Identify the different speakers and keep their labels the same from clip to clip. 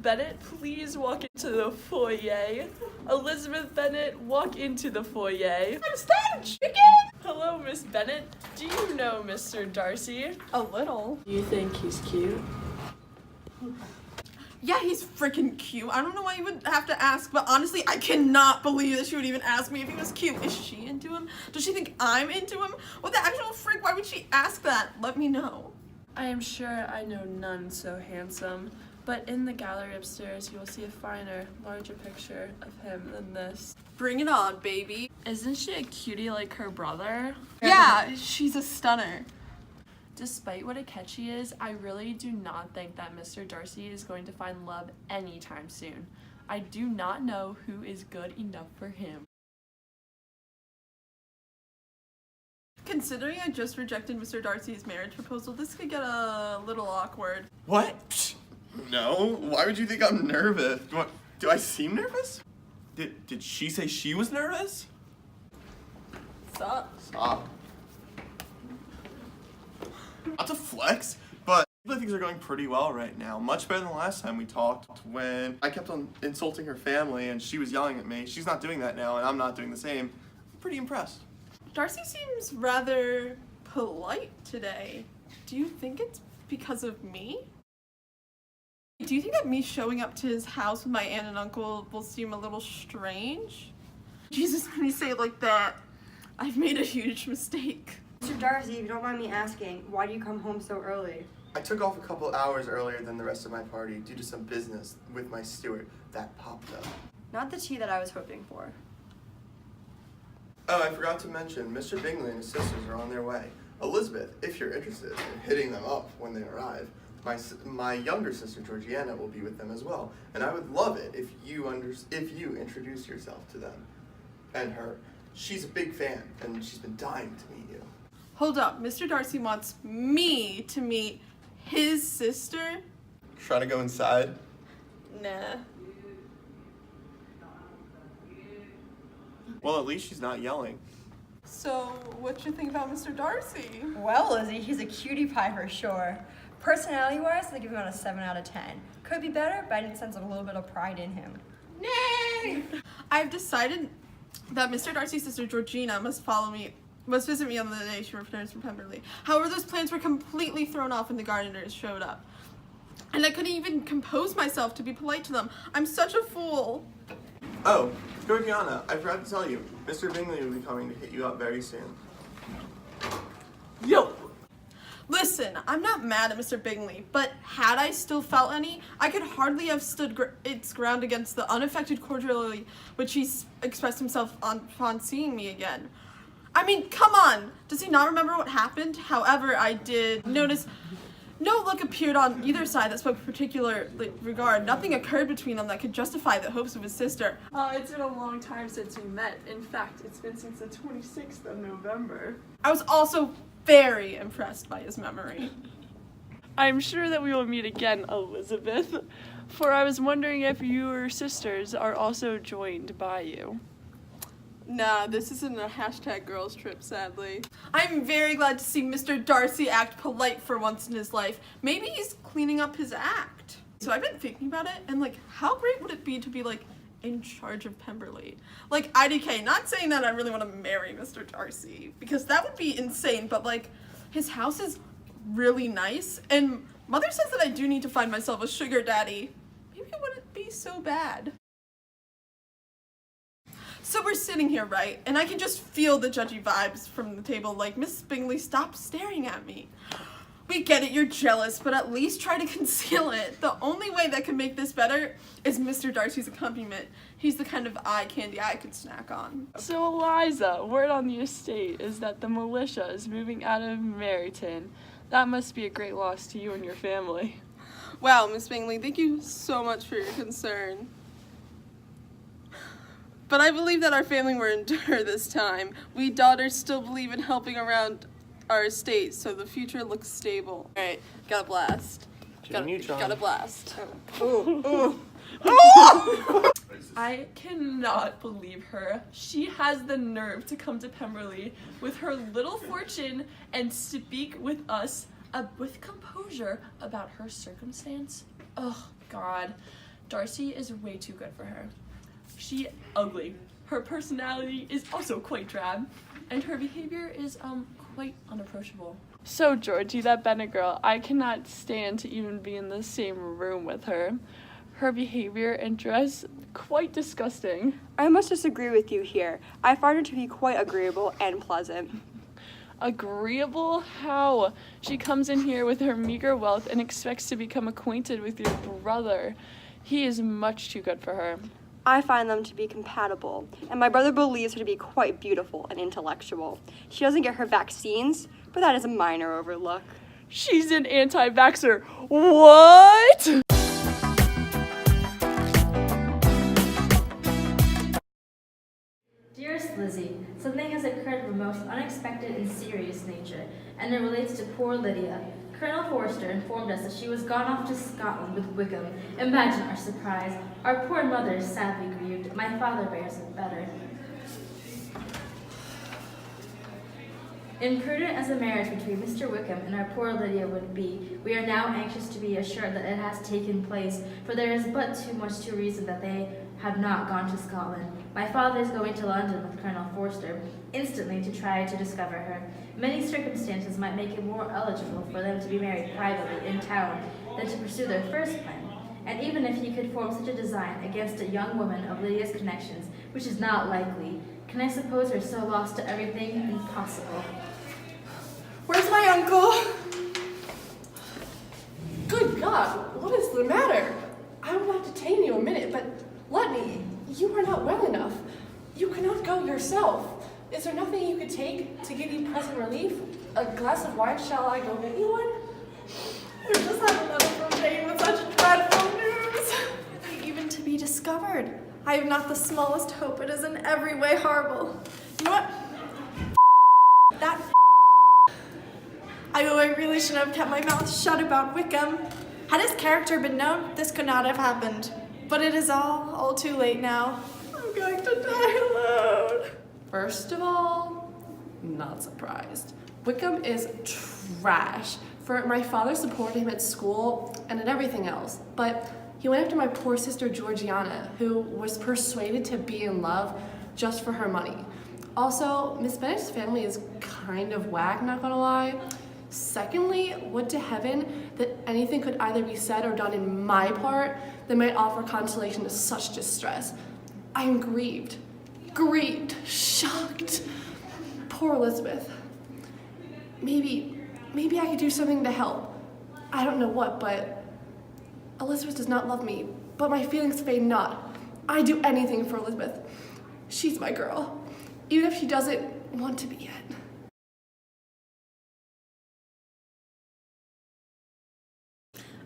Speaker 1: Bennett, please walk into the foyer. Elizabeth Bennett, walk into the foyer.
Speaker 2: Is that a chicken?
Speaker 1: Hello, Miss Bennett. Do you know Mr. Darcy?
Speaker 2: A little.
Speaker 1: You think he's cute?
Speaker 2: Yeah, he's freaking cute. I don't know why you would have to ask, but honestly, I cannot believe that she would even ask me if he was cute. Is she into him? Does she think I'm into him? What the actual freak? Why would she ask that? Let me know.
Speaker 1: I am sure I know none so handsome, but in the gallery upstairs you will see a finer, larger picture of him than this.
Speaker 2: Bring it on, baby.
Speaker 1: Isn't she a cutie like her brother?
Speaker 2: Yeah, she's a stunner.
Speaker 1: Despite what a catch she is, I really do not think that Mr. Darcy is going to find love anytime soon. I do not know who is good enough for him.
Speaker 2: Considering I just rejected Mr. Darcy's marriage proposal, this could get a little awkward.
Speaker 3: What? No, why would you think I'm nervous? What, do I seem nervous? Did she say she was nervous?
Speaker 2: Sup?
Speaker 3: Stop. Not to flex, but I think things are going pretty well right now. Much better than the last time we talked when I kept on insulting her family and she was yelling at me. She's not doing that now and I'm not doing the same. I'm pretty impressed.
Speaker 2: Darcy seems rather polite today. Do you think it's because of me? Do you think that me showing up to his house with my aunt and uncle will seem a little strange? Jesus, when you say it like that, I've made a huge mistake.
Speaker 4: Mr. Darcy, if you don't mind me asking, why do you come home so early?
Speaker 3: I took off a couple hours earlier than the rest of my party due to some business with my steward that popped up.
Speaker 4: Not the tea that I was hoping for.
Speaker 3: Oh, I forgot to mention, Mr. Bingley and his sisters are on their way. Elizabeth, if you're interested in hitting them up when they arrive, my younger sister Georgiana will be with them as well, and I would love it if you introduce yourself to them and her. She's a big fan, and she's been dying to meet you.
Speaker 2: Hold up, Mr. Darcy wants me to meet his sister?
Speaker 3: Trying to go inside?
Speaker 2: Nah.
Speaker 3: Well, at least she's not yelling.
Speaker 2: So, what you think about Mr. Darcy?
Speaker 4: Well, Lizzie, he's a cutie pie for sure. Personality-wise, I give him about a 7 out of 10. Could be better, but I didn't sense a little bit of pride in him.
Speaker 2: Nay! I've decided that Mr. Darcy's sister Georgina must visit me on the day she returns from Pemberley. However, those plans were completely thrown off when the gardeners showed up. And I couldn't even compose myself to be polite to them. I'm such a fool.
Speaker 3: Oh, Georgiana, I forgot to tell you, Mr. Bingley will be coming to hit you up very soon.
Speaker 2: Yo! Listen, I'm not mad at Mr. Bingley, but had I still felt any, I could hardly have stood its ground against the unaffected cordiality which he expressed himself upon seeing me again. I mean, come on! Does he not remember what happened? However, I did notice no look appeared on either side that spoke particular regard. Nothing occurred between them that could justify the hopes of his sister.
Speaker 1: It's been a long time since we met. In fact, it's been since the 26th of November.
Speaker 2: I was also very impressed by his memory.
Speaker 1: I'm sure that we will meet again, Elizabeth, for I was wondering if your sisters are also joined by you.
Speaker 2: Nah, this isn't a #girls trip, sadly. I'm very glad to see Mr. Darcy act polite for once in his life. Maybe he's cleaning up his act. So I've been thinking about it, and how great would it be to be in charge of Pemberley? IDK, not saying that I really want to marry Mr. Darcy, because that would be insane, but his house is really nice, and Mother says that I do need to find myself a sugar daddy. Maybe it wouldn't be so bad. So we're sitting here, right? And I can just feel the judgy vibes from the table, Miss Bingley, stop staring at me. We get it, you're jealous, but at least try to conceal it. The only way that can make this better is Mr. Darcy's accompaniment. He's the kind of eye candy I could snack on.
Speaker 1: So Eliza, word on the estate is that the militia is moving out of Meryton. That must be a great loss to you and your family.
Speaker 2: Wow, Miss Bingley, thank you so much for your concern. But I believe that our family will endure this time. We daughters still believe in helping around our estate, so the future looks stable. All right, got a blast. Got a blast. Ooh.
Speaker 1: I cannot believe her. She has the nerve to come to Pemberley with her little fortune and speak with us with composure about her circumstance. Oh, God. Darcy is way too good for her. She ugly. Her personality is also quite drab, and her behavior is quite unapproachable. So Georgie, that Bennett girl, I cannot stand to even be in the same room with her. Her behavior and dress, quite disgusting.
Speaker 4: I must disagree with you here. I find her to be quite agreeable and pleasant.
Speaker 1: Agreeable? How? She comes in here with her meager wealth and expects to become acquainted with your brother. He is much too good for her.
Speaker 4: I find them to be compatible, and my brother believes her to be quite beautiful and intellectual. She doesn't get her vaccines, but that is a minor overlook.
Speaker 1: She's an anti-vaxxer. What?
Speaker 5: Dearest Lizzie, something has occurred of a most unexpected and serious nature, and it relates to poor Lydia. Colonel Forster informed us that she was gone off to Scotland with Wickham. Imagine our surprise. Our poor mother is sadly grieved. My father bears it better. Imprudent as a marriage between Mr. Wickham and our poor Lydia would be, we are now anxious to be assured that it has taken place, for there is but too much to reason that they have not gone to Scotland. My father is going to London with Colonel Forster instantly to try to discover her. Many circumstances might make it more eligible for them to be married privately in town than to pursue their first plan. And even if he could form such a design against a young woman of Lydia's connections, which is not likely, can I suppose her so lost to everything? Impossible.
Speaker 2: Where's my uncle?
Speaker 6: Good God, what is the matter? I will not detain you a minute, but let me. You are not well enough. You cannot go yourself. Is there nothing you could take to give you present relief? A glass of wine? Shall I go get you one?
Speaker 2: We just had a letter from Jane with such dreadful news. Even to be discovered. I have not the smallest hope. It is in every way horrible. You know what? That I really should have kept my mouth shut about Wickham. Had his character been known, this could not have happened. But it is all too late now. I'm going to die alone.
Speaker 6: First of all, not surprised. Wickham is trash. For my father supported him at school and at everything else, but he went after my poor sister Georgiana, who was persuaded to be in love just for her money. Also, Miss Bennett's family is kind of whack, not gonna lie. Secondly, would to heaven that anything could either be said or done in my part that might offer consolation to such distress. I am grieved, shocked. Poor Elizabeth. Maybe I could do something to help. I don't know what, but Elizabeth does not love me, but my feelings fade not. I'd do anything for Elizabeth. She's my girl, even if she doesn't want to be yet.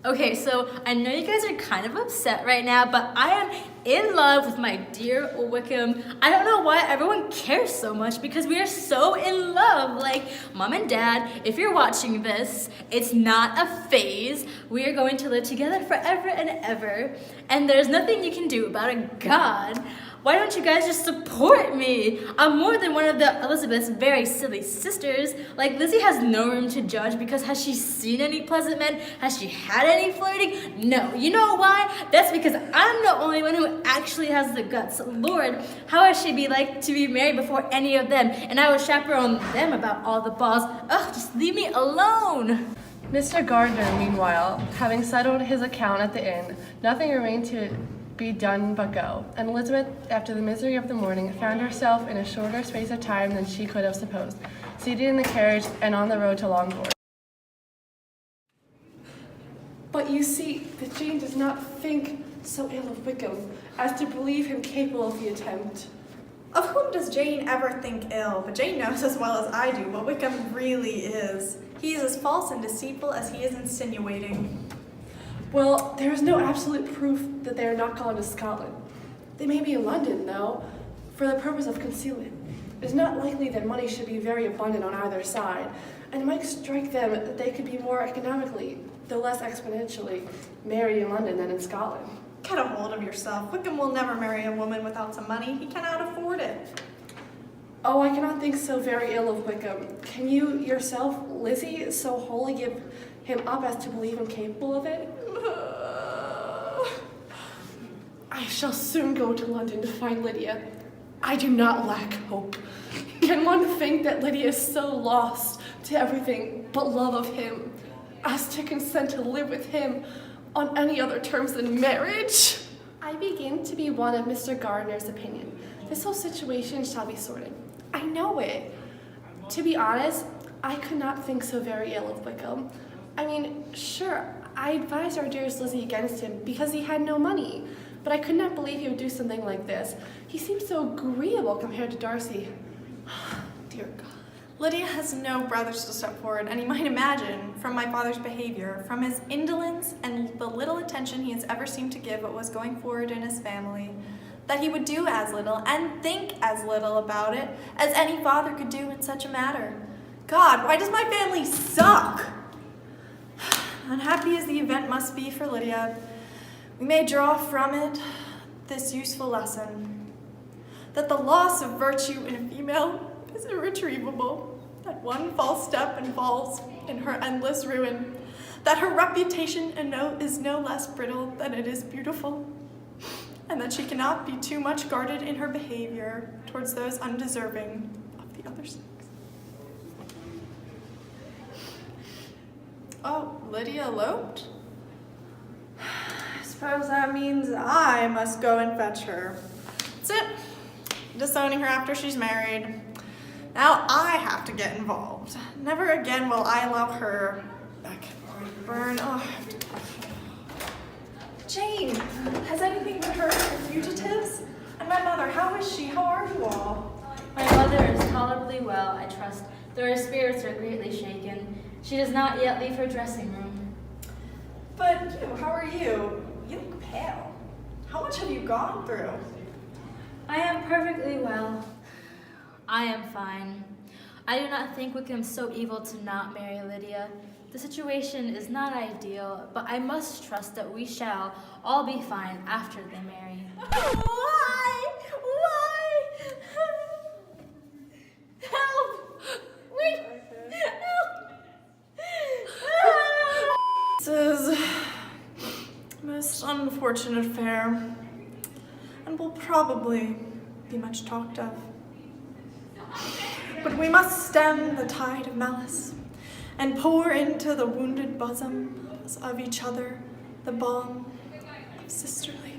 Speaker 5: Okay, so I know you guys are kind of upset right now, but I am in love with my dear Wickham. I don't know why everyone cares so much because we are so in love. Like, Mom and Dad, if you're watching this, it's not a phase. We are going to live together forever and ever, and there's nothing you can do about it. God, why don't you guys just support me? I'm more than one of the Elizabeth's very silly sisters. Like, Lizzie has no room to judge because has she seen any pleasant men? Has she had any flirting? No. You know why? That's because I'm the only one who actually has the guts. Lord, how would she be like to be married before any of them? And I would chaperone them about all the balls. Ugh, just leave me alone.
Speaker 6: Mr. Gardner, meanwhile, having settled his account at the inn, nothing remained to be done but go, and Elizabeth, after the misery of the morning, found herself in a shorter space of time than she could have supposed, seated in the carriage and on the road to Longbourn. But you see that Jane does not think so ill of Wickham as to believe him capable of the attempt.
Speaker 2: Of whom does Jane ever think ill? But Jane knows as well as I do what Wickham really is. He is as false and deceitful as he is insinuating.
Speaker 6: Well, there is no absolute proof that they are not gone to Scotland. They may be in London, though, for the purpose of concealment. It is not likely that money should be very abundant on either side, and it might strike them that they could be more economically, though less exponentially, married in London than in Scotland.
Speaker 2: Get a hold of yourself. Wickham will never marry a woman without some money. He cannot afford it.
Speaker 6: Oh, I cannot think so very ill of Wickham. Can you yourself, Lizzie, so wholly give him up as to believe him capable of it? I shall soon go to London to find Lydia. I do not lack hope. Can one think that Lydia is so lost to everything but love of him as to consent to live with him on any other terms than marriage? I begin to be one of Mr. Gardner's opinion. This whole situation shall be sorted. I know it. To be honest, I could not think so very ill of Wickham. I mean, sure, I advised our dearest Lizzie against him because he had no money, but I could not believe he would do something like this. He seemed so agreeable compared to Darcy. Dear God.
Speaker 7: Lydia has no brothers to step forward, and you might imagine, from my father's behavior, from his indolence and the little attention he has ever seemed to give what was going forward in his family, that he would do as little and think as little about it as any father could do in such a matter. God, why does my family suck? Unhappy as the event must be for Lydia, we may draw from it this useful lesson, that the loss of virtue in a female is irretrievable, that one false step and falls in her endless ruin, that her reputation is no less brittle than it is beautiful, and that she cannot be too much guarded in her behavior towards those undeserving of the other sex. Oh, Lydia eloped? I suppose that means I must go and fetch her. That's it. Disowning her after she's married. Now I have to get involved. Never again will I allow her back burn. Oh, I have to... Jane, has anything been heard of the fugitives? And my mother, how is she? How are you all?
Speaker 5: My mother is tolerably well, I trust, though her spirits are greatly shaken. She does not yet leave her dressing room.
Speaker 7: But you, how are you? You look pale. How much have you gone through?
Speaker 5: I am perfectly well. I am fine. I do not think Wickham so evil to not marry Lydia. The situation is not ideal, but I must trust that we shall all be fine after they marry.
Speaker 7: Why? Help! Wait! Help! This is a most unfortunate affair, and will probably be much talked of. But we must stem the tide of malice and pour into the wounded bosoms of each other the balm of sisterly